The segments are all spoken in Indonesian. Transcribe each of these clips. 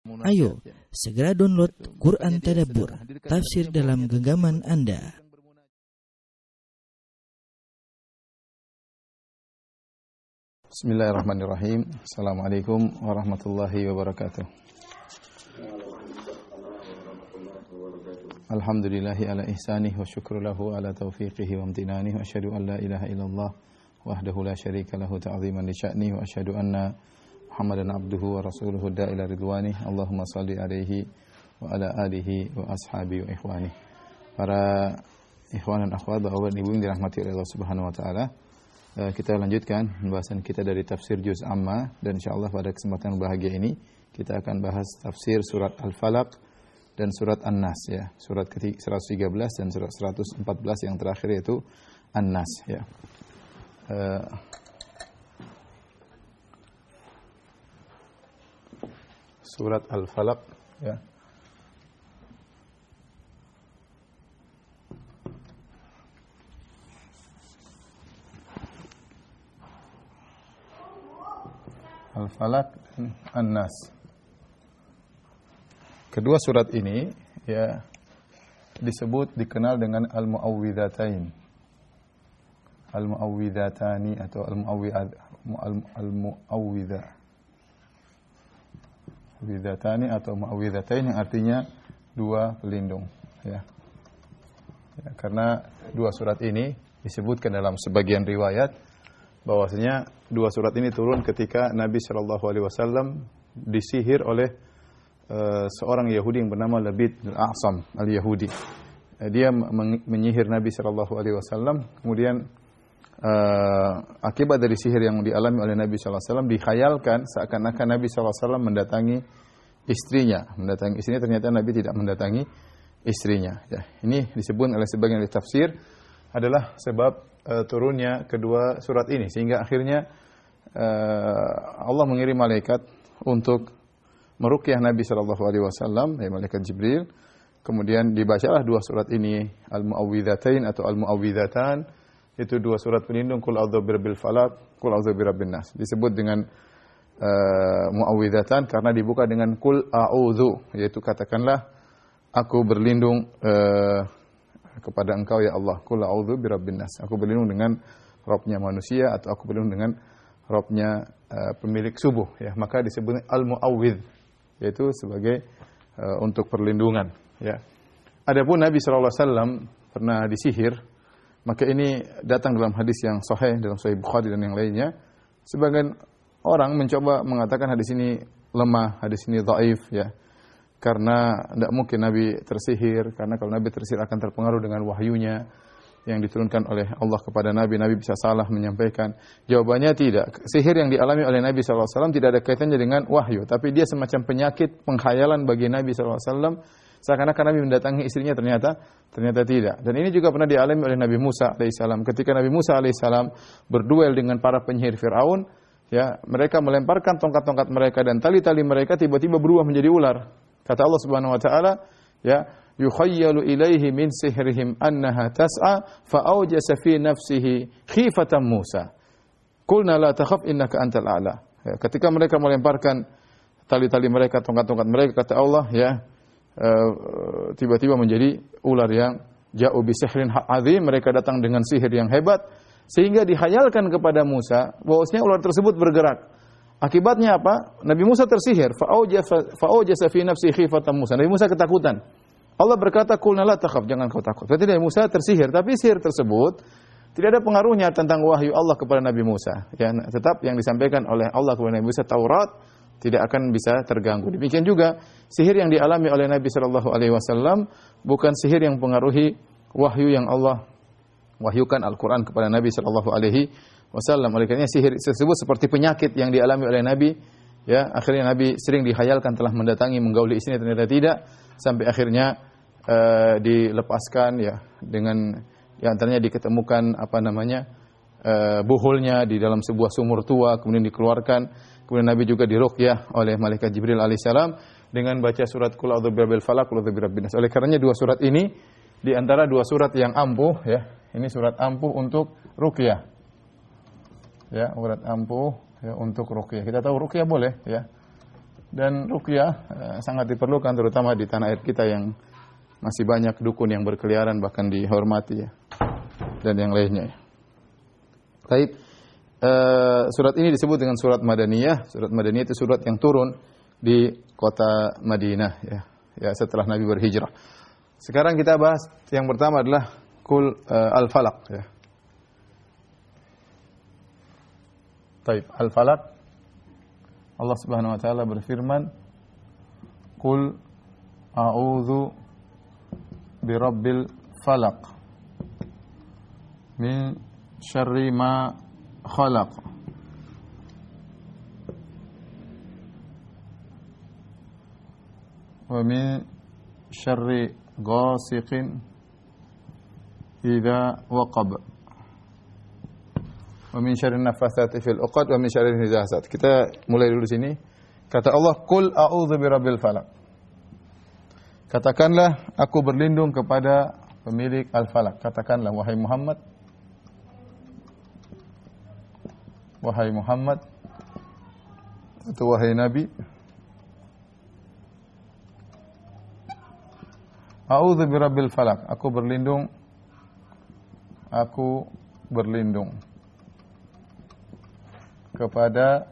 Ayo, segera download Quran Tadabbur, tafsir dalam genggaman Anda. Bismillahirrahmanirrahim. Assalamualaikum warahmatullahi wabarakatuh. Alhamdulillahi ala ihsanih wa syukru lahu ala taufiqihi wa amtinanih wa asyhadu an la ilaha illallah wahdahu la syarika lahu ta'ziman li sya'nih wa asyhadu anna Muhammadan abduhu wa rasuluhu da'ila ridwanih. Allahumma salli alaihi wa ala alihi wa ashabihi wa ikhwanih. Para ikhwan dan akhwat, bapak dan ibu yang dirahmati oleh Allah Subhanahu wa taala, kita lanjutkan pembahasan kita dari tafsir juz amma, dan insyaallah pada kesempatan bahagia ini kita akan bahas tafsir surat Al-Falaq dan surat An-Nas, ya. Surat ke-113 dan surat 114 yang terakhir yaitu An-Nas, ya. Surat Al-Falaq, ya. Al-Falaq dan An-Nas. Kedua surat ini, ya, dikenal dengan Al-Mu'awwidhatain. Al-Mu'awwidhatani atau Al-Mu'awwidhatani atau Mu'awwidhatain, yang artinya dua pelindung, ya. Ya, karena dua surat ini disebutkan dalam sebagian riwayat bahwasanya dua surat ini turun ketika Nabi Shallallahu Alaihi Wasallam disihir oleh seorang Yahudi yang bernama Labid bin A'sam al-Yahudi. Dia menyihir Nabi Shallallahu Alaihi Wasallam. Kemudian akibat dari sihir yang dialami oleh Nabi Shallallahu Alaihi Wasallam, dikhayalkan seakan-akan Nabi Shallallahu Alaihi Wasallam mendatangi istrinya. Ternyata Nabi tidak mendatangi istrinya. Ya, ini disebut oleh sebagian ahli tafsir adalah sebab turunnya kedua surat ini, sehingga akhirnya Allah mengirim malaikat untuk meruqyah Nabi sallallahu alaihi wasallam, malaikat Jibril. Kemudian dibacalah dua surat ini, Al-Mu'awwidhatain atau Al-Mu'awwidhatan, itu dua surat pelindung, Qul a'udzu birabbil falaq, Qul a'udzu birabbin nas. Disebut dengan Mu'awwidhatan karena dibuka dengan Qul a'udzu, yaitu katakanlah aku berlindung kepada engkau ya Allah. Qul a'udzu birabbin nas. Aku berlindung dengan Rabbnya manusia, atau aku berlindung dengan Rabbnya pemilik subuh, ya. Maka disebut al-mu'awwidh, yaitu sebagai untuk perlindungan, ya. Adapun Nabi sallallahu alaihi wasallam pernah disihir, maka ini datang dalam hadis yang sahih dalam Sahih Bukhari dan yang lainnya. Sebagian orang mencoba mengatakan hadis ini lemah, hadis ini dhaif, ya. Karena tidak mungkin Nabi tersihir, karena kalau Nabi tersihir akan terpengaruh dengan wahyunya yang diturunkan oleh Allah kepada Nabi. Nabi bisa salah menyampaikan. Jawabannya tidak. Sihir yang dialami oleh Nabi SAW tidak ada kaitannya dengan wahyu, tapi dia semacam penyakit pengkhayalan bagi Nabi SAW. Seakan-akan Nabi mendatangi istrinya, ternyata tidak. Dan ini juga pernah dialami oleh Nabi Musa AS. Ketika Nabi Musa AS berduel dengan para penyihir Fir'aun, ya, mereka melemparkan tongkat-tongkat mereka dan tali-tali mereka tiba-tiba berubah menjadi ular. Kata Allah Subhanahu wa taala, ya, yukhayyalu ilaihi min sihrihim annaha tas'a fa awjasa fi nafsihi khifatan Musa. Qulna la takhaf innaka antal a'la. Ya, ketika mereka melemparkan tali-tali mereka, tongkat-tongkat mereka, kata Allah, ya, tiba-tiba menjadi ular yang ja'u bi sihrin azim, mereka datang dengan sihir yang hebat, sehingga dihayalkan kepada Musa bahwasanya ular tersebut bergerak. Akibatnya apa? Nabi Musa tersihir. Fa'awjasa fi nafsi khifatan Musa. Nabi Musa ketakutan. Allah berkata, "Qulna la takhaf," jangan kau takut. Berarti Nabi Musa tersihir, tapi sihir tersebut tidak ada pengaruhnya tentang wahyu Allah kepada Nabi Musa. Ya, tetap yang disampaikan oleh Allah kepada Nabi Musa, Taurat, tidak akan bisa terganggu. Demikian juga sihir yang dialami oleh Nabi sallallahu alaihi wasallam bukan sihir yang pengaruhi wahyu yang Allah wahyukan Al-Qur'an kepada Nabi sallallahu alaihi wasallam. Oleh karena sihir tersebut seperti penyakit yang dialami oleh Nabi, ya. Akhirnya Nabi sering dihayalkan telah mendatangi menggauli istrinya, ternyata tidak, sampai akhirnya dilepaskan, ya, dengan yang antaranya diketemukan buhulnya di dalam sebuah sumur tua, kemudian dikeluarkan. Kemudian Nabi juga diruqyah oleh malaikat Jibril alaihissalam dengan baca surat Qul a'udzu birabbil falaq, Qul a'udzu birabbin nas. Oleh karenanya dua surat ini di antara dua surat yang ampuh, ya. Ini surat ampuh untuk ruqyah. Ya, surat ampuh, ya, untuk ruqyah. Kita tahu ruqyah boleh, ya. Dan ruqyah sangat diperlukan terutama di tanah air kita yang masih banyak dukun yang berkeliaran bahkan dihormati ya. Dan yang lainnya. Baik. Surat ini disebut dengan surat Madaniyah. Surat Madaniyah itu surat yang turun di kota Madinah ya. Ya, setelah Nabi berhijrah. Sekarang kita bahas yang pertama adalah Qul Al-Falaq ya. Baik, Al-Falaq Allah Subhanahu wa taala berfirman, "Qul a'udzu birabbil falaq min syarri ma khalaq wa min syarri ghasiqin idza waqab wa min syarri naffatsati fil 'uqad wa min syarri nifasat." Kita mulai dulu sini. Kata Allah, "Qul a'udzu birabbil falaq." Katakanlah, aku berlindung kepada pemilik al-falaq. Katakanlah, wahai Muhammad, atau wahai Nabi, a'udzu birabbil falaq. Aku berlindung kepada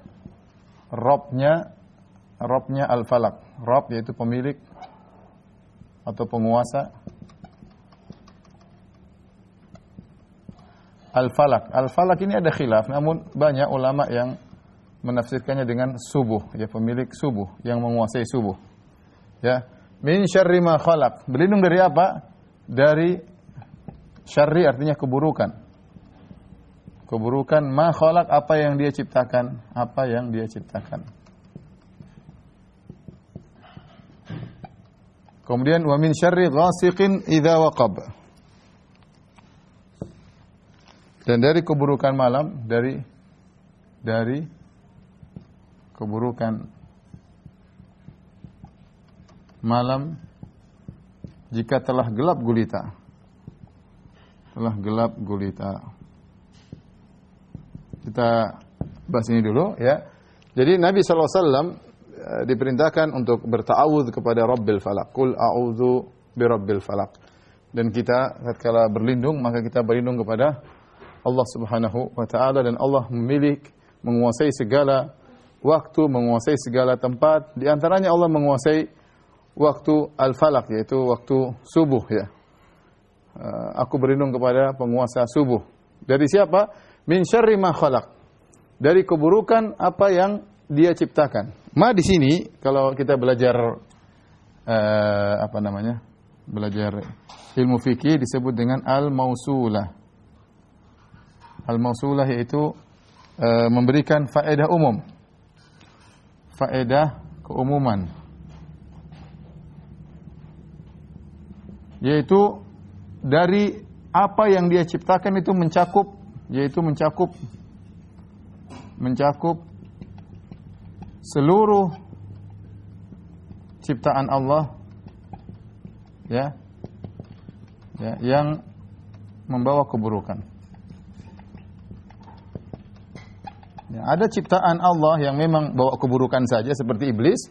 Robnya al-falaq. Rob yaitu pemilik atau penguasa al-falaq. Al-falaq ini ada khilaf, namun banyak ulama yang menafsirkannya dengan subuh, ya, pemilik subuh, yang menguasai subuh. Ya, min syarri ma khalaq. Berlindung dari apa? Dari syarri artinya keburukan. Keburukan ma khalaq, apa yang dia ciptakan, Kemudian wa min syarri ghasiqin idza waqab. Dan dari keburukan malam, dari keburukan malam jika telah gelap gulita. Kita bahas ini dulu ya. Jadi Nabi SAW diperintahkan untuk berta'awudz kepada Rabbil Falaq. Qul a'udzu birabbil falaq. Dan kita tatkala berlindung, maka kita berlindung kepada Allah Subhanahu wa taala, dan Allah menguasai segala waktu, menguasai segala tempat. Di antaranya Allah menguasai waktu al-falaq, yaitu waktu subuh ya. Aku berlindung kepada penguasa subuh. Dari siapa? Min syarri ma khalaq. Dari keburukan apa yang dia ciptakan. Ma di sini kalau kita belajar belajar ilmu fikih disebut dengan al-mausulah. Al-mausulah yaitu memberikan faedah umum. Faedah keumuman. Yaitu dari apa yang dia ciptakan itu mencakup seluruh ciptaan Allah ya yang membawa keburukan. Ya, ada ciptaan Allah yang memang bawa keburukan saja seperti iblis,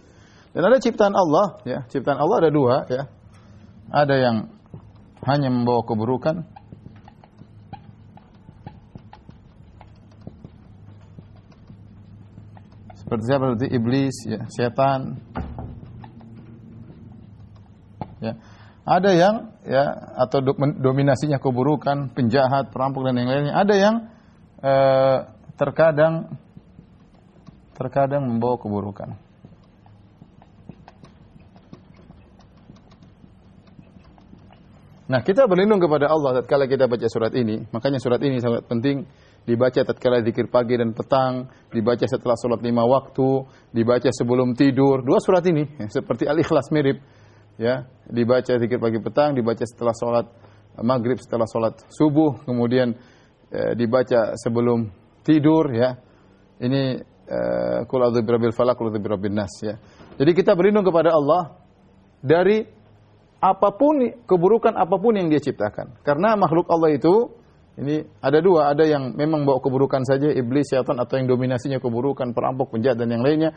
dan ada ciptaan Allah ya. Ciptaan Allah ada dua ya. Ada yang hanya membawa keburukan, seperti iblis ya, setan ya. Ada yang ya atau dominasinya keburukan, penjahat, perampok dan yang lainnya. Ada yang terkadang membawa keburukan. Nah, kita berlindung kepada Allah tatkala kita baca surat ini. Makanya surat ini sangat penting dibaca tatkala zikir pagi dan petang, dibaca setelah salat 5 waktu, dibaca sebelum tidur. Dua surat ini ya, seperti Al-Ikhlas mirip ya, dibaca zikir pagi petang, dibaca setelah salat maghrib, setelah salat subuh, kemudian dibaca sebelum tidur ya. Ini qul a'udzu birabbil falaq, qul a'udzu birabbin nas ya. Jadi kita berlindung kepada Allah dari apapun, keburukan apapun yang dia ciptakan. Karena makhluk Allah itu ini ada dua, ada yang memang bawa keburukan saja, iblis, syaitan, atau yang dominasinya keburukan, perampok, penjahat dan yang lainnya.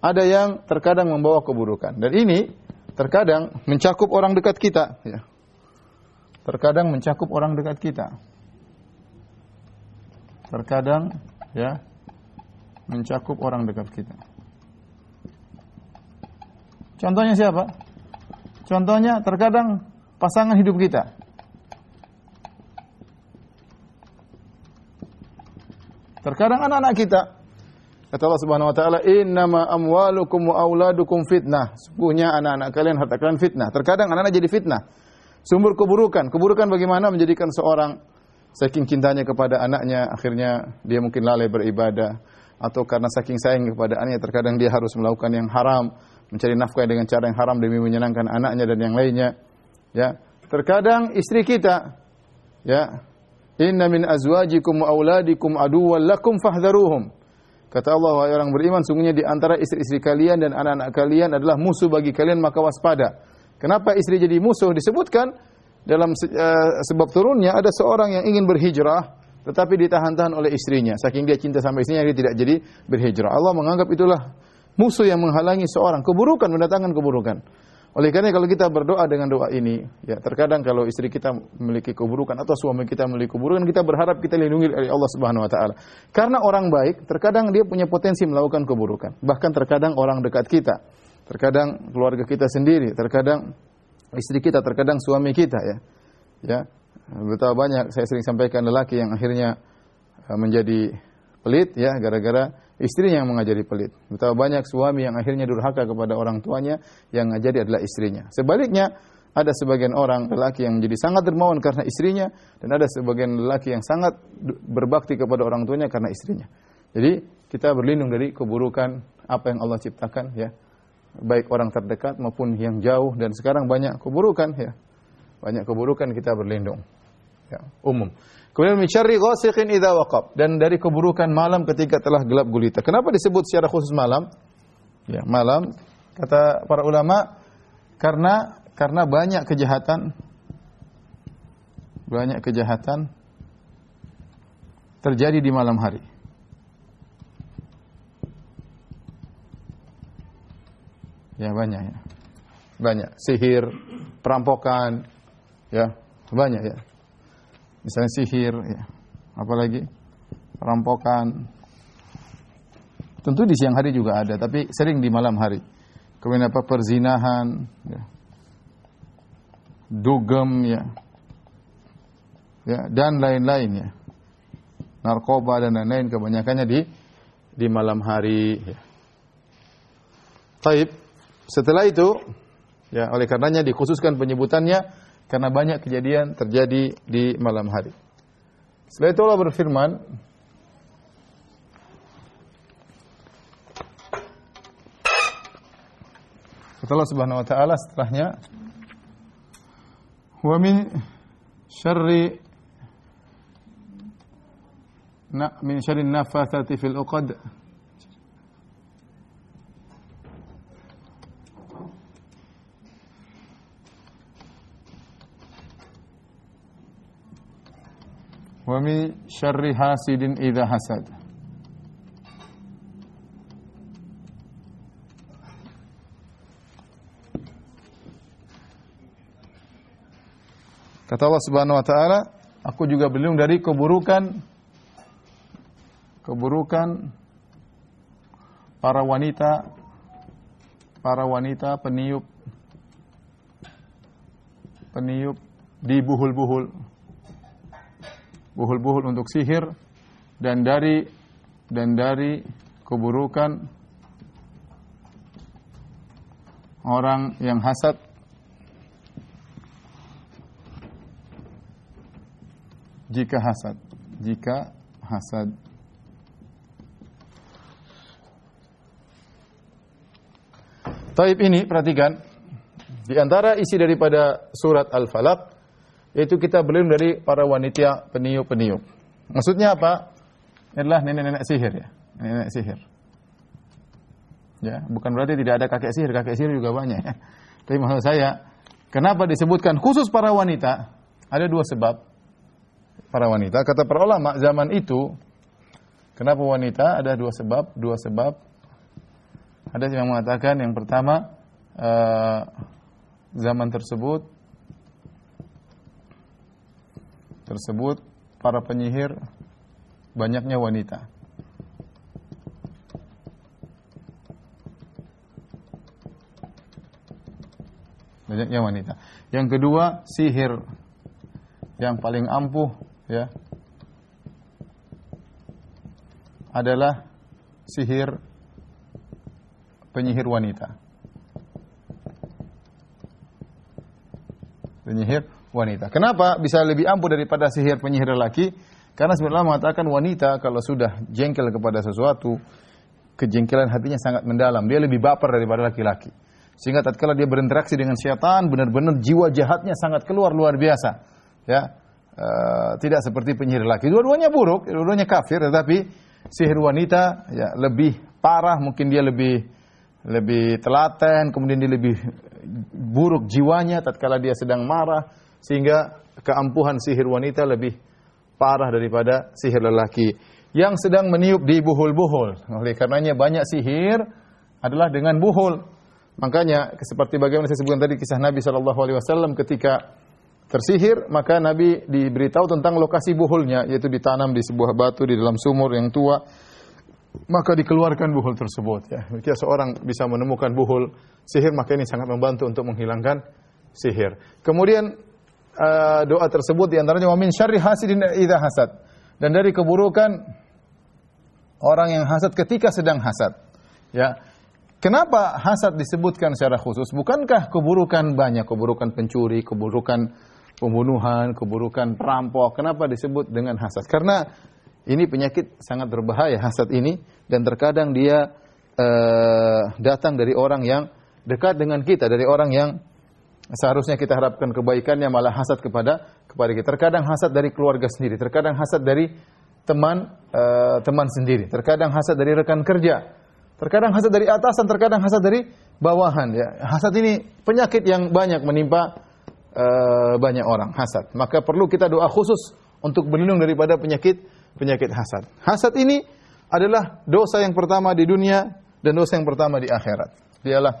ada yang terkadang membawa keburukan. Dan ini terkadang mencakup orang dekat kita, ya. Terkadang mencakup orang dekat kita. Terkadang, ya, mencakup orang dekat kita. Contohnya siapa? Contohnya terkadang pasangan hidup kita. Terkadang anak-anak kita. Kata Allah Subhanahu wa taala, "Innama amwalukum wa auladukum fitnah." Sesungguhnya anak-anak kalian, harta kalian fitnah. Terkadang anak-anak jadi fitnah. Sumber keburukan. Keburukan bagaimana menjadikan seorang saking cintanya kepada anaknya, akhirnya dia mungkin lalai beribadah, atau karena saking sayang kepada anaknya terkadang dia harus melakukan yang haram, mencari nafkah dengan cara yang haram demi menyenangkan anaknya dan yang lainnya. Ya, terkadang istri kita, ya, "Inna min azwajikum wa auladikum aduwwan lakum fahdharuhum." Kata Allah, wahai orang beriman, sungguhnya di antara istri-istri kalian dan anak-anak kalian adalah musuh bagi kalian, maka waspada. Kenapa istri jadi musuh? Disebutkan dalam sebab turunnya ada seorang yang ingin berhijrah tetapi ditahan-tahan oleh istrinya. Saking dia cinta sama istrinya, dia tidak jadi berhijrah. Allah menganggap itulah musuh yang menghalangi seorang, keburukan, mendatangkan keburukan. Oleh karena kalau kita berdoa dengan doa ini, ya terkadang kalau istri kita memiliki keburukan atau suami kita memiliki keburukan, kita berharap kita lindungi oleh Allah Subhanahu wa taala. Karena orang baik terkadang dia punya potensi melakukan keburukan. Bahkan terkadang orang dekat kita, terkadang keluarga kita sendiri, terkadang istri kita, terkadang suami kita, ya. Ya. Betapa banyak saya sering sampaikan lelaki yang akhirnya menjadi pelit, ya, gara-gara istrinya yang mengajari pelit. Betapa banyak suami yang akhirnya durhaka kepada orang tuanya, yang ngajari adalah istrinya. Sebaliknya, ada sebagian orang lelaki yang menjadi sangat dermawan karena istrinya, dan ada sebagian lelaki yang sangat berbakti kepada orang tuanya karena istrinya. Jadi, kita berlindung dari keburukan apa yang Allah ciptakan, ya. Baik orang terdekat maupun yang jauh, dan sekarang banyak keburukan, ya. Banyak keburukan, kita berlindung. Ya, umum. Kemudian min syarri ghasiqin idza waqab, dan dari keburukan malam ketika telah gelap gulita. Kenapa disebut secara khusus malam? Ya, malam kata para ulama karena banyak kejahatan terjadi di malam hari. Ya, banyak, ya. Banyak sihir, perampokan, ya, banyak, ya. Misalnya sihir, ya. Apalagi perampokan. Tentu di siang hari juga ada, tapi sering di malam hari. Kemudian apa, perzinahan, ya. Dugem, ya. Ya, dan lain-lain, ya. Narkoba dan lain-lain, kebanyakannya di malam hari, ya. Taib. Setelah itu, ya, oleh karenanya dikhususkan penyebutannya karena banyak kejadian terjadi di malam hari. Setelah itu Allah berfirman, kata Allah Subhanahu wa taala setelahnya, wa min syarri nafatsati fil uqad, wa min syarri hasidin idza hasad. Kata Allah Subhanahu wa taala, aku juga berlindung dari keburukan para wanita peniup di buhul-buhul untuk sihir, dan dari keburukan orang yang hasad jika hasad. Taib ini perhatikan, di antara isi daripada surat Al-Falaq yaitu kita berlindung dari para wanita peniup. Maksudnya apa? Adalah nenek-nenek sihir, ya. Nenek sihir. Ya, bukan berarti tidak ada kakek sihir juga banyak, ya. Tapi maksud saya, kenapa disebutkan khusus para wanita? Ada dua sebab. Para wanita, kata para ulama zaman itu, kenapa wanita? Ada dua sebab. Ada yang mengatakan yang pertama zaman tersebut para penyihir banyaknya wanita. Banyaknya wanita. Yang kedua, sihir yang paling ampuh ya adalah sihir penyihir wanita. Penyihir wanita. Kenapa bisa lebih ampuh daripada sihir penyihir lelaki? Karena sebenarnya mengatakan wanita kalau sudah jengkel kepada sesuatu, kejengkelan hatinya sangat mendalam. Dia lebih baper daripada laki-laki. Sehingga tatkala dia berinteraksi dengan syaitan, benar-benar jiwa jahatnya sangat keluar luar biasa. Ya, tidak seperti penyihir laki. Dua-duanya buruk, dua-duanya kafir, tetapi sihir wanita ya lebih parah, mungkin dia lebih telaten, kemudian dia lebih buruk jiwanya tatkala dia sedang marah, sehingga keampuhan sihir wanita lebih parah daripada sihir lelaki yang sedang meniup di buhul-buhul. Oleh karenanya banyak sihir adalah dengan buhul. Makanya seperti bagaimana saya sebutkan tadi kisah Nabi SAW ketika tersihir, maka Nabi diberitahu tentang lokasi buhulnya, yaitu ditanam di sebuah batu di dalam sumur yang tua. Maka dikeluarkan buhul tersebut. Ya. Jika seorang bisa menemukan buhul sihir, maka ini sangat membantu untuk menghilangkan sihir. Kemudian doa tersebut diantaranya wa min syarri hasidin idza hasad. Dan dari keburukan orang yang hasad ketika sedang hasad. Ya. Kenapa hasad disebutkan secara khusus? Bukankah keburukan banyak, keburukan pencuri, keburukan pembunuhan, keburukan perampok? Kenapa disebut dengan hasad? Karena ini penyakit sangat berbahaya, hasad ini, dan terkadang dia datang dari orang yang dekat dengan kita, dari orang yang seharusnya kita harapkan kebaikannya, malah hasad kepada kita. Terkadang hasad dari keluarga sendiri, terkadang hasad dari teman sendiri, terkadang hasad dari rekan kerja, terkadang hasad dari atasan, terkadang hasad dari bawahan. Ya. Hasad ini penyakit yang banyak menimpa banyak orang, hasad. Maka perlu kita doa khusus untuk berlindung daripada penyakit hasad. Hasad ini adalah dosa yang pertama di dunia dan dosa yang pertama di akhirat. Dialah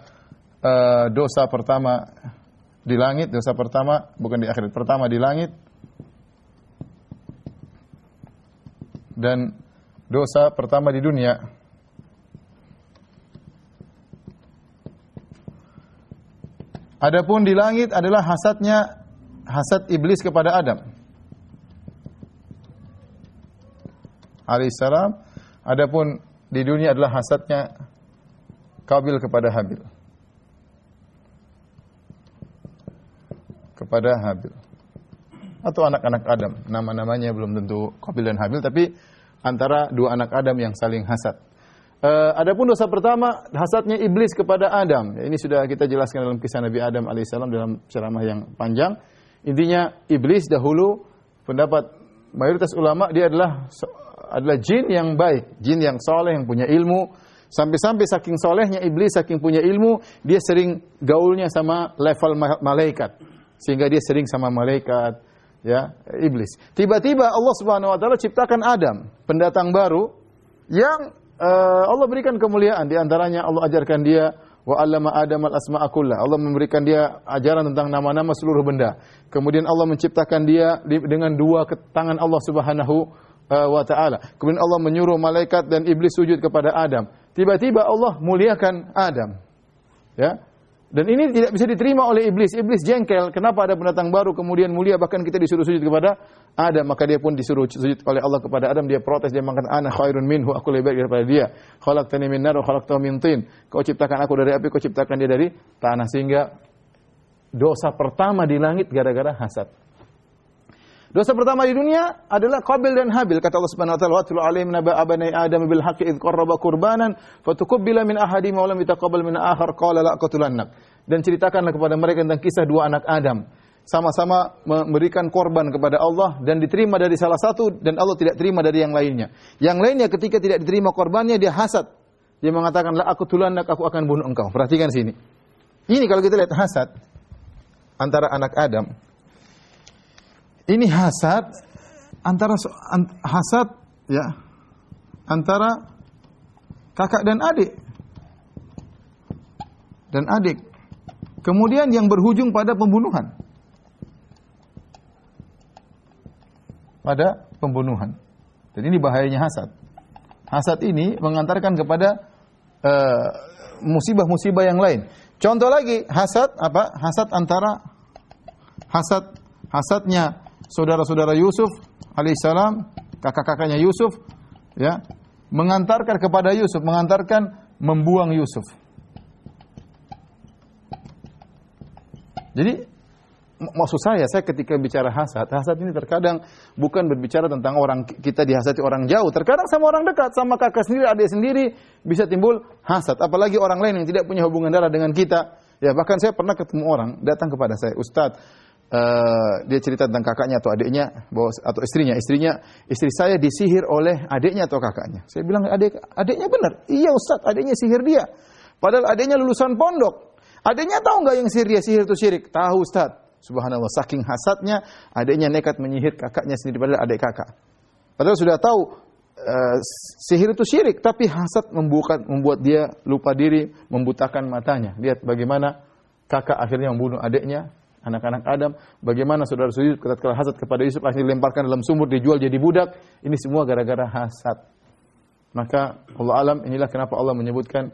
dosa pertama di langit, dosa pertama bukan di akhirat, pertama di langit, dan dosa pertama di dunia. Adapun di langit adalah hasad iblis kepada Adam alaihissalam. Adapun di dunia adalah hasadnya Qabil kepada Habil. Atau anak-anak Adam. Nama-namanya belum tentu Qabil dan Habil, tapi antara dua anak Adam yang saling hasad. Adapun dosa pertama, hasadnya iblis kepada Adam. Ini sudah kita jelaskan dalam kisah Nabi Adam alaihissalam dalam ceramah yang panjang. Intinya iblis dahulu, pendapat mayoritas ulama, dia adalah jin yang baik, jin yang soleh, yang punya ilmu. Sampai-sampai saking solehnya iblis, saking punya ilmu, dia sering gaulnya sama level malaikat, sehingga dia sering sama malaikat, ya, iblis. Tiba-tiba Allah Subhanahu wa taala ciptakan Adam, pendatang baru yang Allah berikan kemuliaan. Di antaranya Allah ajarkan dia wa 'allama Adam al-asma'a kullah. Allah memberikan dia ajaran tentang nama-nama seluruh benda. Kemudian Allah menciptakan dia dengan dua tangan Allah Subhanahu wa taala. Kemudian Allah menyuruh malaikat dan iblis sujud kepada Adam. Tiba-tiba Allah muliakan Adam. Ya. Dan ini tidak bisa diterima oleh iblis. Iblis jengkel, kenapa ada pendatang baru kemudian mulia, bahkan kita disuruh sujud kepada Adam. Maka dia pun disuruh sujud oleh Allah kepada Adam. Dia protes, dia mengatakan ana khairun minhu, aku lebih baik daripada dia. Khalaqtani min nar wa khalaqtahu min tin. Kau ciptakan aku dari api, kau ciptakan dia dari tanah. Sehingga dosa pertama di langit gara-gara hasad. Dosa pertama di dunia adalah Qabil dan Habil. Kata Allah Subhanahu wa taala, "Watlu 'alaihim naba abnai Adam bil haqqi id qarraba qurbanan fatuqabbala min ahadihim wa lam yataqabbal min akhar qala la aqtulannak." Dan ceritakanlah kepada mereka tentang kisah dua anak Adam. Sama-sama memberikan korban kepada Allah dan diterima dari salah satu dan Allah tidak terima dari yang lainnya. Yang lainnya ketika tidak diterima korbannya dia hasad. Dia mengatakan, "La aqtulannak, aku akan bunuh engkau." Perhatikan sini. Ini kalau kita lihat hasad antara anak Adam. Ini hasad antara antara kakak dan adik. dan adik. Kemudian yang berujung pada pembunuhan. Pada pembunuhan. Jadi ini bahayanya hasad. Hasad ini mengantarkan kepada musibah-musibah yang lain. Contoh lagi, hasad apa? Hasadnya saudara-saudara Yusuf alaihissalam, kakak-kakaknya Yusuf, ya, mengantarkan kepada Yusuf, mengantarkan membuang Yusuf. Jadi maksud saya ketika bicara hasad ini terkadang bukan berbicara tentang orang kita dihasati orang jauh, terkadang sama orang dekat, sama kakak sendiri, adik sendiri bisa timbul hasad, apalagi orang lain yang tidak punya hubungan darah dengan kita. Ya, bahkan saya pernah ketemu orang datang kepada saya, Ustadz, dia cerita tentang kakaknya atau adiknya, atau istrinya, istri saya disihir oleh adiknya atau kakaknya. Saya bilang, adiknya benar, iya Ustadz, adiknya sihir dia. Padahal adiknya lulusan pondok. Adiknya tahu nggak yang sihir dia? Sihir itu syirik. Tahu Ustadz. Subhanallah, saking hasadnya, adiknya nekat menyihir kakaknya sendiri padahal adik kakak. Padahal sudah tahu sihir itu syirik, tapi hasad membuat dia lupa diri, membutakan matanya. Lihat bagaimana kakak akhirnya membunuh adiknya, anak-anak Adam. Bagaimana saudara-saudara Yusuf ketika hasad kepada Yusuf akhirnya dilemparkan dalam sumur, dijual jadi budak. Ini semua gara-gara hasad. Maka Allah alam, inilah kenapa Allah menyebutkan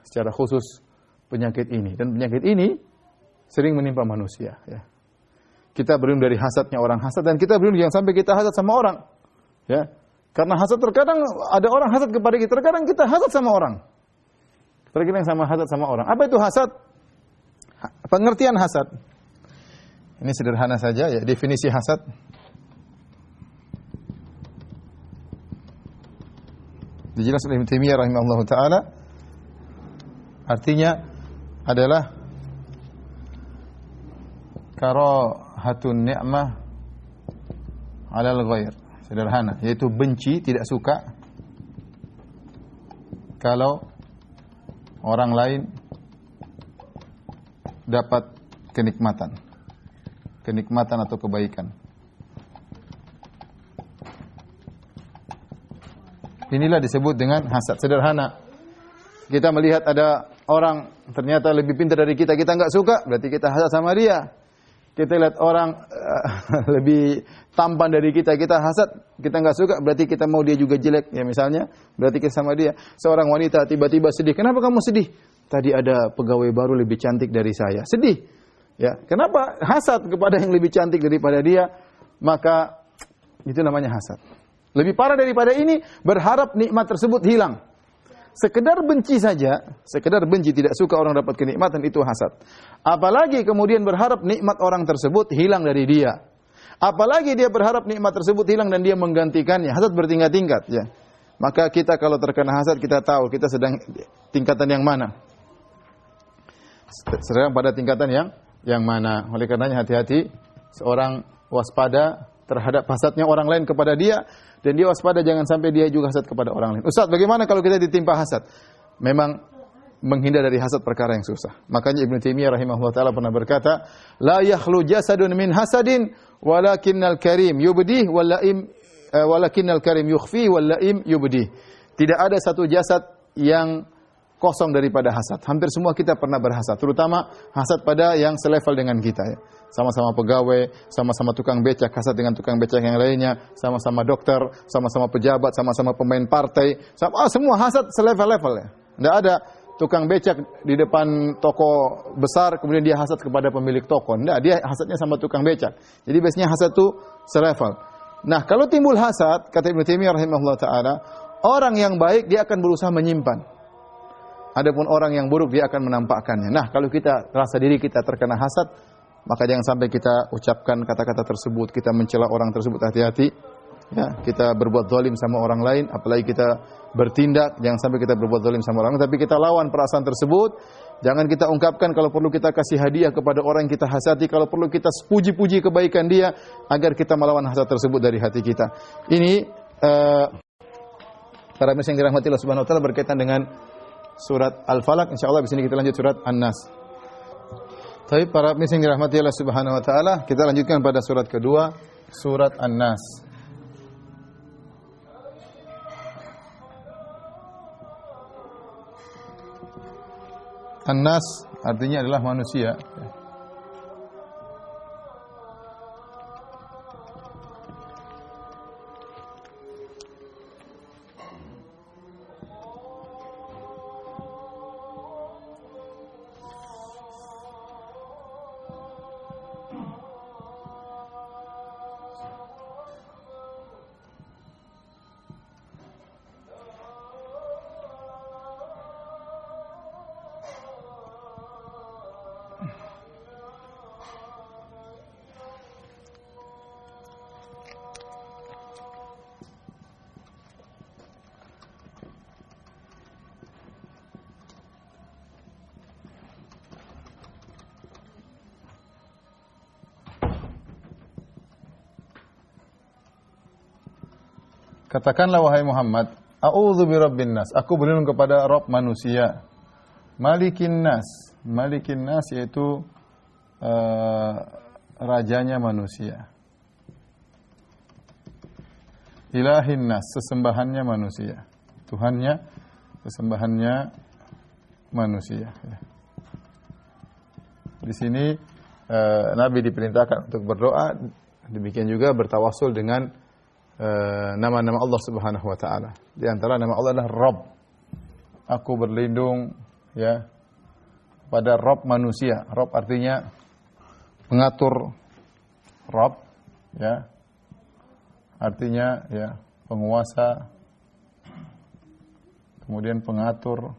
secara khusus penyakit ini. Dan penyakit ini sering menimpa manusia, ya. Kita berlindung dari hasadnya orang hasad, dan kita berlindung jangan sampai kita hasad sama orang, ya. Karena hasad terkadang ada orang hasad kepada kita, terkadang kita hasad sama orang. Terkadang sama hasad sama orang. Apa itu hasad? Pengertian hasad. Ini sederhana saja, ya, definisi hasad. Dijelaskan oleh Ibnu Taimiyah rahimahullahu taala. Artinya adalah karahatun ni'mah 'alal ghair. Sederhana, yaitu benci, tidak suka kalau orang lain dapat kenikmatan atau kebaikan. Inilah disebut dengan hasad. Sederhana. Kita melihat ada orang ternyata lebih pintar dari kita, kita enggak suka, berarti kita hasad sama dia. Kita lihat orang lebih tampan dari kita, kita hasad, kita enggak suka, berarti kita mau dia juga jelek, ya misalnya, berarti kita sama dia. Seorang wanita tiba-tiba sedih, kenapa kamu sedih? Tadi ada pegawai baru lebih cantik dari saya, sedih. Ya, kenapa? Hasad kepada yang lebih cantik daripada dia, maka itu namanya hasad. Lebih parah daripada ini, berharap nikmat tersebut hilang. Sekedar benci saja, sekedar benci, tidak suka orang dapat kenikmatan, itu hasad. Apalagi kemudian berharap nikmat orang tersebut hilang dari dia. Apalagi dia berharap nikmat tersebut hilang dan dia menggantikannya. Hasad bertingkat-tingkat, ya. Maka kita kalau terkena hasad, kita tahu kita sedang tingkatan yang mana. Sedang pada tingkatan yang mana. Oleh karenanya hati-hati, seorang waspada terhadap hasadnya orang lain kepada dia, dan dia waspada jangan sampai dia juga hasad kepada orang lain. Ustaz, bagaimana kalau kita ditimpa hasad? Memang menghindar dari hasad perkara yang susah. Makanya Ibnu Taimiyah rahimahullah taala pernah berkata, la yakhlu jasadun min hasadin walakinnal karim yubdih walakinnal karim yukhfi wal laim yubdih. Tidak ada satu jasad yang kosong daripada hasad. Hampir semua kita pernah berhasad, terutama hasad pada yang selevel dengan kita, ya. Sama-sama pegawai, sama-sama tukang becak, hasad dengan tukang becak yang lainnya, sama-sama dokter, sama-sama pejabat, sama-sama pemain partai, semua hasad selevel-level, ya. Tidak ada tukang becak di depan toko besar kemudian dia hasad kepada pemilik toko. Tidak, dia hasadnya sama tukang becak. Jadi biasanya hasad itu selevel. Nah, kalau timbul hasad, kata Ibnu Taimiyah rahimahullah taala, orang yang baik dia akan berusaha menyimpan. Adapun orang yang buruk dia akan menampakkannya. Nah, kalau kita rasa diri kita terkena hasad, maka jangan sampai kita ucapkan kata-kata tersebut, kita mencela orang tersebut, hati-hati. Ya, kita berbuat zalim sama orang lain, apalagi kita bertindak, jangan sampai kita berbuat zalim sama orang lain, tapi kita lawan perasaan tersebut. Jangan kita ungkapkan, kalau perlu kita kasih hadiah kepada orang yang kita hasati, kalau perlu kita puji-puji kebaikan dia, agar kita melawan hasad tersebut dari hati kita. Ini para pemirsa yang dirahmati Allah Subhanahu wa taala berkaitan dengan surat Al-Falaq. Insyaallah di sini kita lanjut surat An-Nas. Tapi para pemirsa yang dirahmati Allah Subhanahu wa taala, kita lanjutkan pada surat kedua, surat An-Nas. An-nas artinya adalah manusia. Katakanlah wahai Muhammad, a'udzu birabbin nas, aku berlindung kepada Rabb manusia. Malikin nas, malikin nas yaitu rajanya manusia. Ilahin nas, sesembahannya manusia. Tuhannya, sesembahannya manusia. Di sini Nabi diperintahkan untuk berdoa, demikian juga bertawassul dengan nama-nama Allah Subhanahu wa taala. Di antara nama Allah adalah Rabb. Aku berlindung ya pada Rabb manusia. Rabb artinya pengatur. Rabb ya artinya ya penguasa, kemudian pengatur,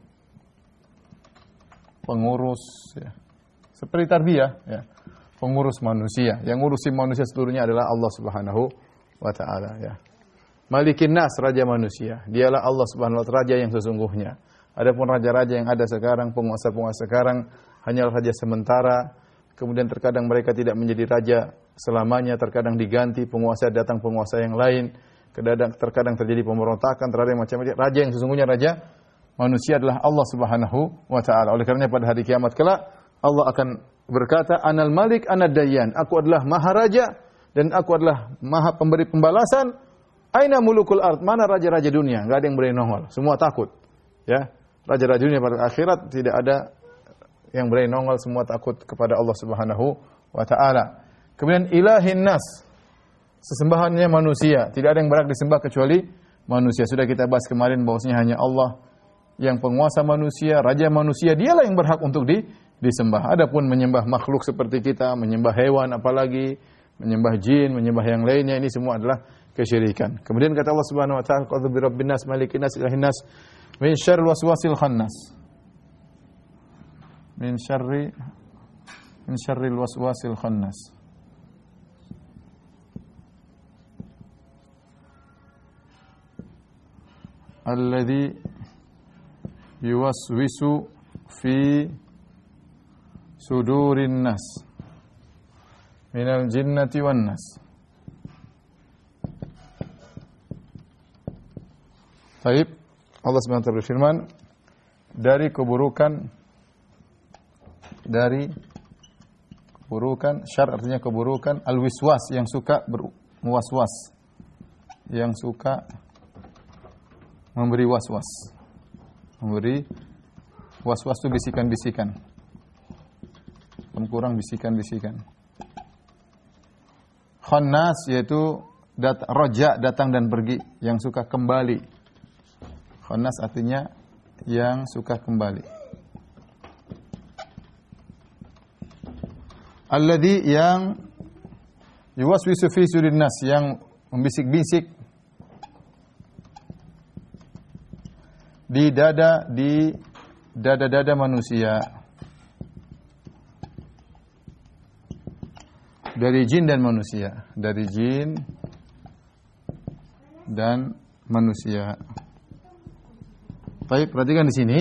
pengurus ya. Seperti tarbiyah ya. Pengurus manusia. Yang ngurusi manusia seluruhnya adalah Allah Subhanahu wa ta'ala ya. Malikin nas, raja manusia. Dialah Allah Subhanahu wa ta'ala, raja yang sesungguhnya. Adapun raja-raja yang ada sekarang, penguasa-penguasa sekarang hanyalah raja sementara. Kemudian terkadang mereka tidak menjadi raja selamanya, terkadang diganti penguasa, datang penguasa yang lain. Terkadang terjadi pemberontakan, terkadang macam-macam. Raja yang sesungguhnya raja manusia adalah Allah Subhanahu wa ta'ala. Oleh karenanya pada hari kiamat kelak Allah akan berkata, Anal Malik, Anad Dayyan. Aku adalah Maharaja dan aku adalah Maha pemberi pembalasan. Aina mulukul ard, mana raja-raja dunia? Enggak ada yang berani nongol, semua takut. Ya, raja-raja dunia pada akhirat tidak ada yang berani nongol, semua takut kepada Allah Subhanahu wa taala. Kemudian ilahin nas, sesembahannya manusia, tidak ada yang berhak disembah kecuali manusia. Sudah kita bahas kemarin bahwasanya hanya Allah yang penguasa manusia, raja manusia, dialah yang berhak untuk disembah. Adapun menyembah makhluk seperti kita, menyembah hewan apalagi menyembah jin, menyembah yang lainnya, ini semua adalah kesyirikan. Kemudian kata Allah Subhanahu wa taala, "Qul bi rabbin nas, malikin nas, ilahin nas, min syarril waswasil khannas." Min syarril waswasil khannas. Alladhi yuwaswisu fi sudurin nas minal jinnati wan nas. Baik, Allah Subhanahu wa taala berfirman, dari keburukan, syar artinya keburukan, al-wiswas yang suka berwaswas, yang suka memberi waswas. Memberi waswas itu bisikan-bisikan. Kurang bisikan-bisikan. Khannas yaitu roja, datang dan pergi, yang suka kembali. Khannas artinya yang suka kembali. Alladhi yang yuwaswisu fi sudurin nas, yang membisik-bisik di dada-dada manusia. Dari jin dan manusia, dari jin dan manusia. Baik, perhatikan di sini.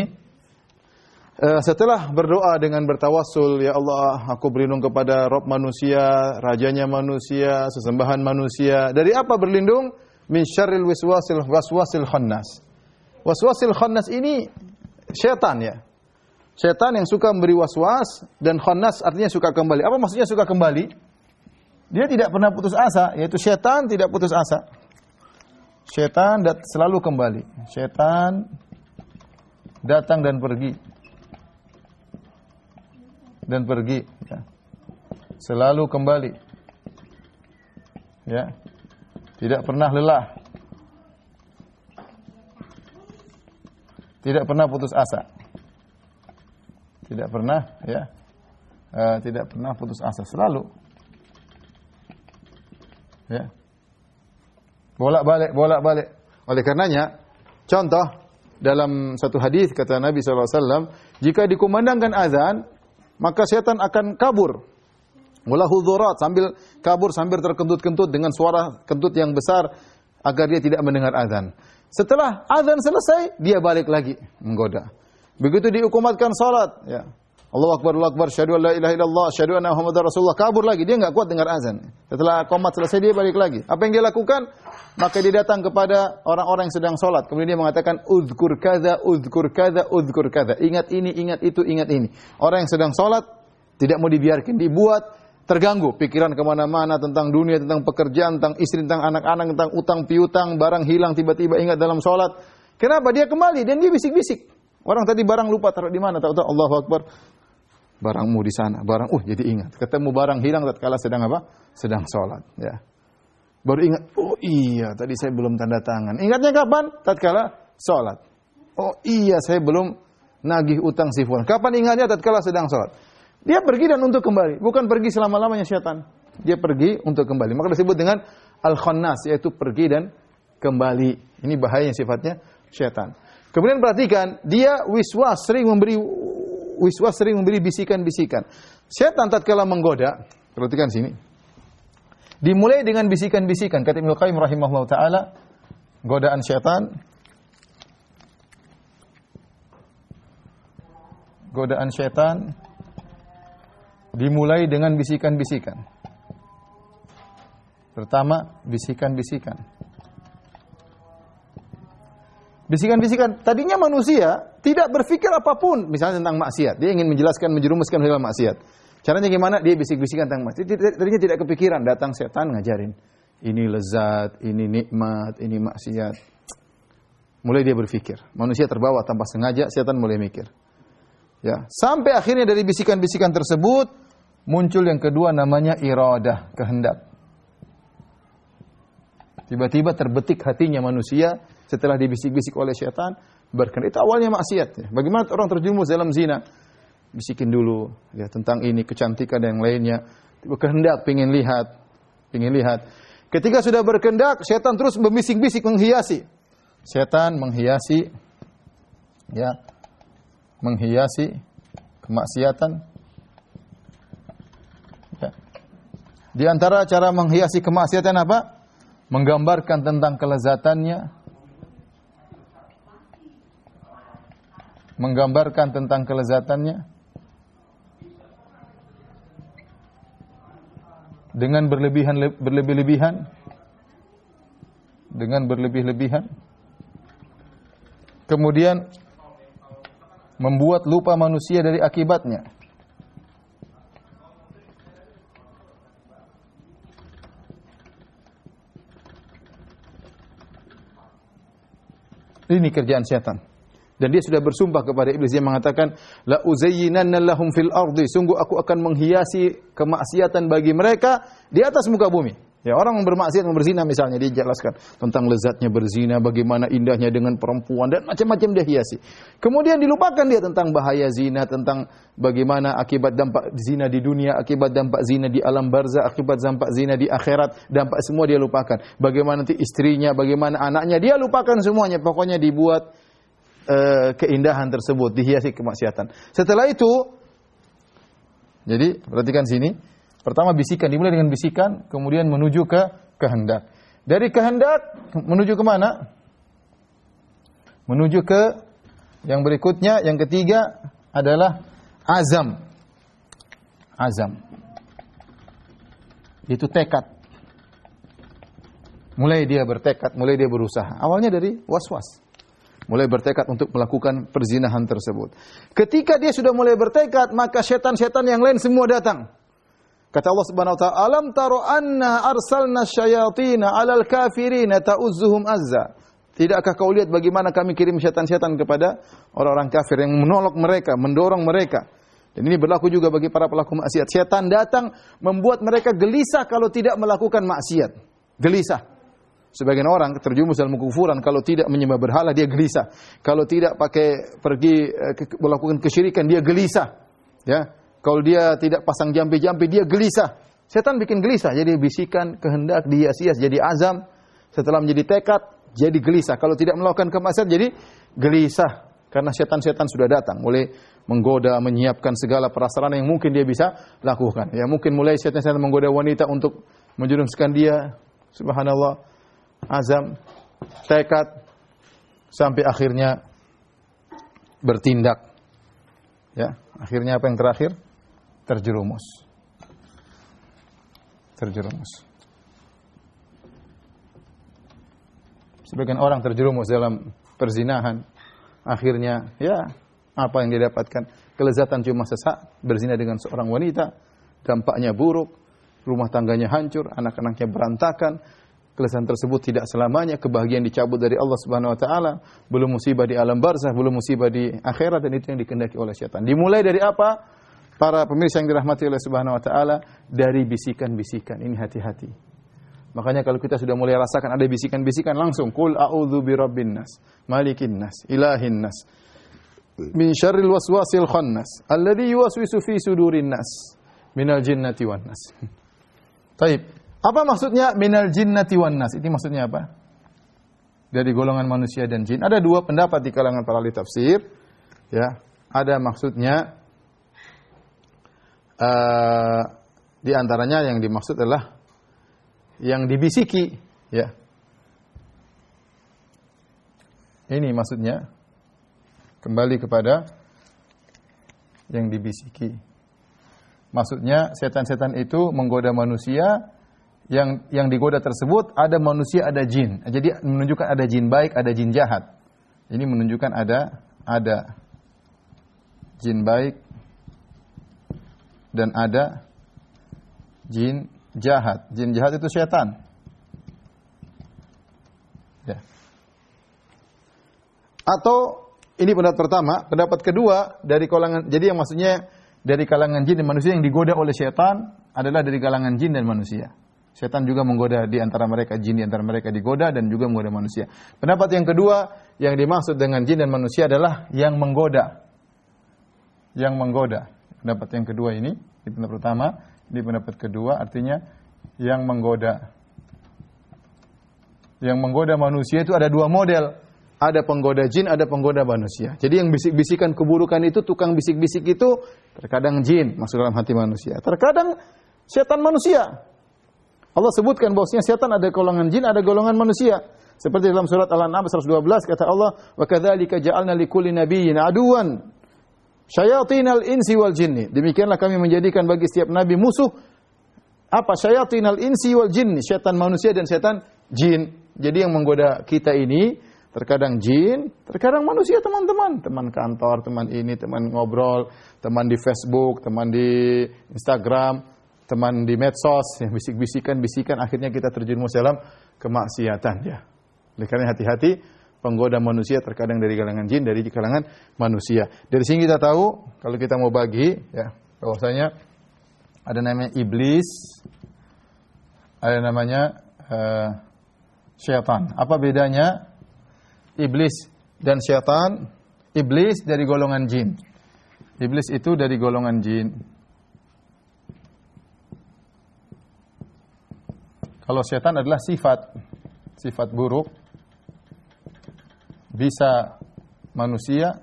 Setelah berdoa dengan bertawassul, ya Allah, aku berlindung kepada Rabb manusia, rajanya manusia, sesembahan manusia. Dari apa berlindung? Min syarril waswasil khannas. Waswasil khannas ini setan ya. Setan yang suka memberi waswas, dan khannas artinya suka kembali. Apa maksudnya suka kembali? Dia tidak pernah putus asa, yaitu setan tidak putus asa. Setan selalu kembali. Setan datang dan pergi. dan pergi, ya. Selalu kembali, ya. Tidak pernah lelah, tidak pernah putus asa, tidak pernah, ya, tidak pernah putus asa, selalu, ya. Bolak-balik. Oleh karenanya, contoh dalam satu hadis kata Nabi SAW, jika dikumandangkan azan, maka setan akan kabur. Walahu dhurat, sambil kabur, sambil terkentut-kentut dengan suara kentut yang besar agar dia tidak mendengar azan. Setelah azan selesai, dia balik lagi menggoda. Begitu diukumatkan salat, ya. Allahu Akbar, syahadu an la ilaha illallah, syahadu anna Muhammadar Rasulullah, kabur lagi, dia enggak kuat dengar azan. Setelah qomat selesai, dia balik lagi. Apa yang dia lakukan? Maka dia datang kepada orang-orang yang sedang salat. Kemudian dia mengatakan uzkur kadza, uzkur kadza, uzkur kadza. Ingat ini, ingat itu, ingat ini. Orang yang sedang salat tidak mau dibiarkan, dibuat terganggu pikiran kemana-mana tentang dunia, tentang pekerjaan, tentang istri, tentang anak-anak, tentang utang piutang, barang hilang tiba-tiba ingat dalam salat. Kenapa? Dia kembali dan dia bisik-bisik. Orang tadi barang lupa taruh di mana, tahu-tahu Allahu Akbar. Barangmu di sana, jadi ingat. Ketemu barang hilang tatkala sedang apa? Sedang salat, ya. Baru ingat, oh iya, tadi saya belum tanda tangan. Ingatnya kapan? Tatkala salat. Oh iya, saya belum nagih utang si fulan. Kapan ingatnya? Tatkala sedang salat. Dia pergi dan untuk kembali, bukan pergi selama-lamanya syaitan. Dia pergi untuk kembali. Maka disebut dengan al-khannas, yaitu pergi dan kembali. Ini bahayanya sifatnya syaitan. Kemudian perhatikan, dia sering memberi bisikan-bisikan. Syaitan tatkala menggoda, perhatikan sini. Dimulai dengan bisikan-bisikan. Kata Ibnu Qayyim rahimahullah taala, godaan syaitan. Godaan syaitan dimulai dengan bisikan-bisikan. Pertama, bisikan-bisikan. Bisikan-bisikan. Tadinya manusia tidak berpikir apapun, misalnya tentang maksiat. Dia ingin menjelaskan, menjerumuskan dalam maksiat. Caranya gimana? Dia bisik-bisikan tentang maksiat. Tadinya tidak kepikiran, datang setan ngajarin. Ini lezat, ini nikmat, ini maksiat. Mulai dia berpikir. Manusia terbawa tanpa sengaja, setan mulai mikir. Ya, sampai akhirnya dari bisikan-bisikan tersebut muncul yang kedua namanya iradah, kehendak. Tiba-tiba terbetik hatinya manusia setelah dibisik-bisik oleh syaitan, berkehendak. Itu awalnya maksiat. Ya. Bagaimana orang terjerumus dalam zina? Bisikin dulu ya tentang ini, kecantikan dan yang lainnya. Berkehendak, pengen lihat. Ketika sudah berkehendak, syaitan terus membisik-bisik, menghiasi. Syaitan menghiasi kemaksiatan. Ya. Di antara cara menghiasi kemaksiatan apa? Menggambarkan tentang kelezatannya. Dengan berlebih-lebihan. Kemudian membuat lupa manusia dari akibatnya. Ini kerjaan syaitan. Dan dia sudah bersumpah kepada iblis, dia mengatakan la uzayyinanna lahum fil ardi, sungguh aku akan menghiasi kemaksiatan bagi mereka di atas muka bumi. Ya, orang yang bermaksiat, yang berzina misalnya, dia jelaskan tentang lezatnya berzina, bagaimana indahnya dengan perempuan dan macam-macam dia hiasi. Kemudian dilupakan dia tentang bahaya zina, tentang bagaimana akibat dampak zina di dunia, akibat dampak zina di alam barzah, akibat dampak zina di akhirat, dampak semua dia lupakan. Bagaimana nanti istrinya, bagaimana anaknya, dia lupakan semuanya. Pokoknya dibuat keindahan tersebut, dihiasi kemaksiatan. Setelah itu, jadi perhatikan sini. Pertama bisikan, dimulai dengan bisikan, kemudian menuju ke kehendak. Dari kehendak menuju ke mana? Menuju ke yang berikutnya, yang ketiga adalah azam. Azam. Itu tekad. Mulai dia bertekad, mulai dia berusaha. Awalnya dari was-was. Mulai bertekad untuk melakukan perzinahan tersebut. Ketika dia sudah mulai bertekad, maka setan-setan yang lain semua datang. Kata Allah Subhanahu wa taala, "Alam taro anna arsalna syayatina 'alal kafirina ta'uzzuhum azza." Tidakkah kau lihat bagaimana kami kirim setan-setan kepada orang-orang kafir yang menolak mereka, mendorong mereka, Dan ini berlaku juga bagi para pelaku maksiat. Setan datang membuat mereka gelisah kalau tidak melakukan maksiat. Gelisah. Sebagian orang terjumus dalam kekufuran kalau tidak menyembah berhala dia gelisah. Kalau tidak pergi melakukan kesyirikan dia gelisah. Ya. Kalau dia tidak pasang jampi-jampi dia gelisah. Setan bikin gelisah. Jadi bisikan, kehendak dihias-hias jadi azam. Setelah menjadi tekad jadi gelisah. Kalau tidak melakukan kemaksiatan jadi gelisah. Karena setan-setan sudah datang, mulai menggoda, menyiapkan segala prasarana yang mungkin dia bisa lakukan. Ya, mungkin mulai setan-setan menggoda wanita untuk menjerumuskan dia, subhanallah, azam, tekad, sampai akhirnya bertindak. Ya, akhirnya apa yang terakhir? Terjerumus. Sebagian orang terjerumus dalam perzinahan. Akhirnya, ya, apa yang dia dapatkan? Kelezatan cuma sesaat, berzina dengan seorang wanita, dampaknya buruk, rumah tangganya hancur, anak-anaknya berantakan, kelezatan tersebut tidak selamanya, kebahagiaan dicabut dari Allah Subhanahu wa taala, belum musibah di alam barzah, belum musibah di akhirat, dan itu yang dikehendaki oleh syaitan. Dimulai dari apa? Para pemirsa yang dirahmati oleh Subhanahu wa taala, dari bisikan-bisikan. Ini hati-hati. Makanya kalau kita sudah mulai rasakan ada bisikan-bisikan, langsung qul a'udzu birabbin nas, malikin nas, ilahin nas, min syarril waswasil khannas, alladzi yuwaswisu fi sudurin nas, minal jinnati wan nas. Baik. Apa maksudnya minal jinnati wan nas? Ini maksudnya apa? Dari golongan manusia dan jin. Ada dua pendapat di kalangan para ahli tafsir. Ya, ada maksudnya di antaranya yang dimaksud adalah yang dibisiki, ya. Ini maksudnya kembali kepada yang dibisiki. Maksudnya setan-setan itu menggoda manusia, yang digoda tersebut ada manusia, ada jin. Jadi menunjukkan ada jin baik, ada jin jahat. Ini menunjukkan ada jin baik dan ada jin jahat. Jin jahat itu syaitan. Ya. Atau ini pendapat pertama, pendapat kedua dari kalangan, jadi yang maksudnya dari kalangan jin dan manusia yang digoda oleh syaitan adalah dari kalangan jin dan manusia. Syaitan juga menggoda di antara mereka, jin di antara mereka digoda dan juga menggoda manusia. Pendapat yang kedua yang dimaksud dengan jin dan manusia adalah yang menggoda. Yang menggoda. Pendapat yang kedua ini pendapat pertama. Di pendapat kedua artinya yang menggoda. Yang menggoda manusia itu ada dua model. Ada penggoda jin, ada penggoda manusia. Jadi yang bisik-bisikan keburukan itu, tukang bisik-bisik itu terkadang jin masuk dalam hati manusia. Terkadang setan manusia. Allah sebutkan bahwasanya setan ada golongan jin, ada golongan manusia. Seperti dalam surat Al-An'am 112 kata Allah, "Wa kadzalika ja'alna likulli nabiyyin aduwan syayatinal insi wal jinni." Demikianlah kami menjadikan bagi setiap nabi musuh apa? Syayatinal insi wal jinni, setan manusia dan setan jin. Jadi yang menggoda kita ini terkadang jin, terkadang manusia, teman-teman, teman kantor, teman ini, teman ngobrol, teman di Facebook, teman di Instagram, teman di medsos, yang bisik-bisikan akhirnya kita terjerumus dalam kemaksiatan, ya. Oleh karena hati-hati, penggoda manusia terkadang dari kalangan jin, dari kalangan manusia. Dari sini kita tahu kalau kita mau bagi, ya, bahwasanya ada namanya iblis, ada namanya syaitan. Apa bedanya iblis dan syaitan? Iblis dari golongan jin. Iblis itu dari golongan jin. Kalau syaitan adalah sifat buruk, bisa manusia,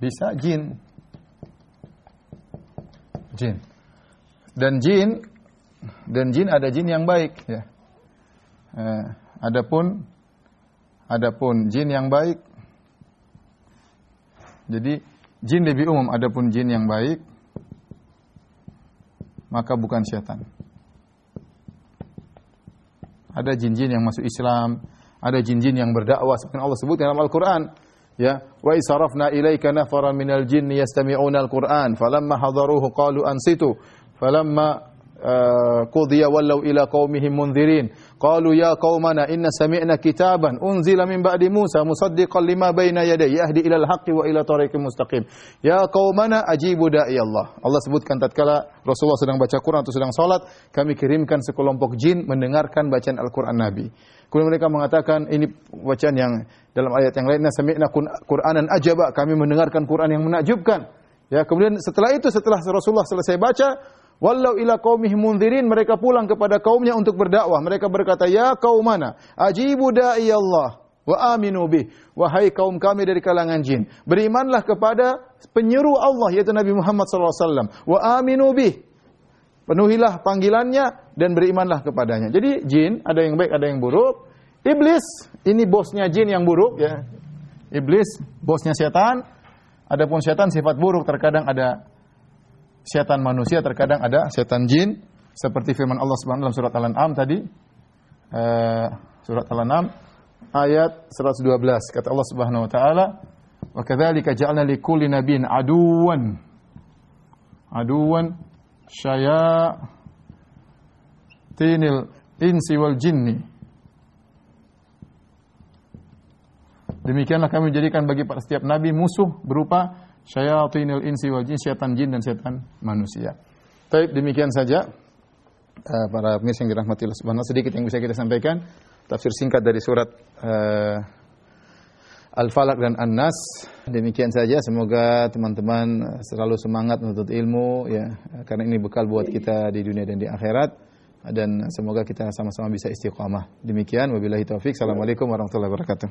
bisa jin. Dan jin ada jin yang baik, ya. Adapun jin yang baik, jadi jin lebih umum. Adapun jin yang baik maka bukan syaitan. Ada jin-jin yang masuk Islam, ada jin-jin yang berdakwah seperti Allah sebutkan dalam Al-Qur'an, ya, wa isarafna ilaika nafaran minal jinni yastami'una al-Qur'an falamma hadaruhu qalu ansitu falamma qudiya wallaw ila qaumihim munzirin qalu ya qaumana inna sami'na kitaban unzila min ba'di Musa musaddiqan lima baina yadayhi yahdi ila al-haqqi wa ila tariqin mustaqim ya qaumana ajibu da'i Allah. Allah sebutkan tatkala Rasulullah sedang baca Quran atau sedang salat, kami kirimkan sekelompok jin mendengarkan bacaan Al-Qur'an Nabi. Kemudian mereka mengatakan, ini bacaan yang dalam ayat yang lain, sami'na Qur'anan ajaba, kami mendengarkan Quran yang menakjubkan. Ya, kemudian setelah Rasulullah selesai baca, wallau ila qaumihim munzirin, mereka pulang kepada kaumnya untuk berdakwah. Mereka berkata, ya qaumana ajibu da'i Allah wa aminu bih. Wahai kaum kami dari kalangan jin, berimanlah kepada penyeru Allah yaitu Nabi Muhammad SAW. Wa aminu bih. Penuhilah panggilannya dan berimanlah kepadanya. Jadi jin ada yang baik, ada yang buruk. Iblis ini bosnya jin yang buruk ya. Iblis bosnya setan. Adapun setan sifat buruk, terkadang ada setan manusia, terkadang ada setan jin. Seperti firman Allah Subhanahu dalam surat Al-An'am tadi. Surat Al-An'am ayat 112. Kata Allah Subhanahu wa taala, "Wa kadzalika ja'alna likulli nabiyyin aduwan syayatinil insi wal jinni." Demikianlah kami menjadikan bagi setiap nabi musuh berupa syayatinil insi wal jinni, setan jin dan setan manusia. Baik, demikian saja para pemirsa yang dirahmati Allah Subhanahu, sedikit yang bisa kita sampaikan. Tafsir singkat dari surat Al-Falaq dan An-Nas. Demikian saja, semoga teman-teman selalu semangat menuntut ilmu ya, karena ini bekal buat kita di dunia dan di akhirat, dan semoga kita sama-sama bisa istiqamah. Demikian, wabillahi taufik. Assalamualaikum warahmatullahi wabarakatuh.